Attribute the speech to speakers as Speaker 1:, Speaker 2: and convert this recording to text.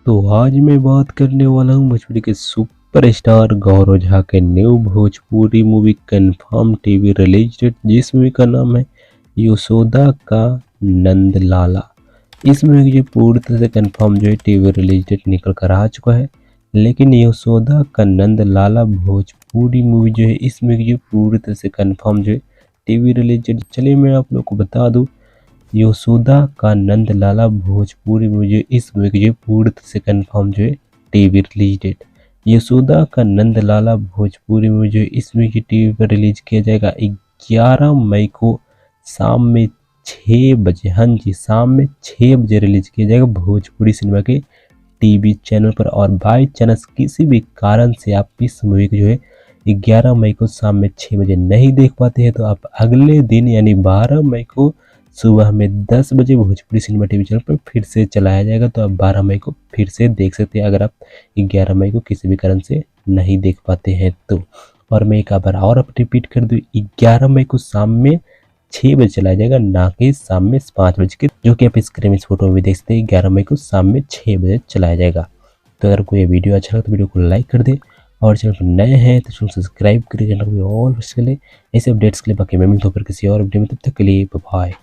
Speaker 1: तो आज मैं बात करने वाला हूँ भोजपुरी के सुपरस्टार गौरव झा के new Bhojpuri movie confirm TV release date, जिस मूवी का नाम है यशोदा का नंद लाला। इस मूवी की जो पूरी तरह से कंफर्म जो है टीवी रिलीज डेट निकल कर आ चुका है, लेकिन यशोदा का नंद लाला भोजपुरी मूवी जो है इस मूवी की जो पूरी तरह से कंफर्म जो है टीवी रिलीज डेट, चलिए मैं आप लोग को बता दूँ। यशोदा का नंद लाला भोजपुरी में जो इस मूवी की जो पूरी तरह से कंफर्म जो है टीवी रिलीज डेट। यशोदा का नंद लाला भोजपुरी में जो इस मूवी की टीवी पर रिलीज किया जाएगा 11 मई को शाम में 6 बजे। हाँ जी, शाम में 6 बजे रिलीज किया जाएगा भोजपुरी सिनेमा के टीवी चैनल पर। और बाई चांस किसी भी कारण से आप इस मूवी को जो है 11 मई को शाम में 6 बजे नहीं देख पाते हैं, तो आप अगले दिन यानी 12 मई को सुबह में 10 बजे भोजपुरी सिनेमा टीवी चैनल पर फिर से चलाया जाएगा, तो आप 12 मई को फिर से देख सकते हैं अगर आप 11 मई को किसी भी कारण से नहीं देख पाते हैं तो। और मैं एक बार और रिपीट कर दूँ, 11 मई को शाम में 6 बजे चलाया जाएगा, ना कि शाम में 5 बजे के, जो कि आप स्क्रीन में इस फोटो में भी देख सकते हैं। 11 मई को शाम में 6 बजे चलाया जाएगा। तो अगर कोई वीडियो अच्छा लगा तो वीडियो को लाइक कर दे, और चैनल पर नए हैं तो चैनल सब्सक्राइब करिए, चैनल को ऑल के लिए ऐसे अपडेट्स के लिए। बाकी मैं मिलता हूँ फिर किसी और वीडियो में, तब तक के लिए बाय।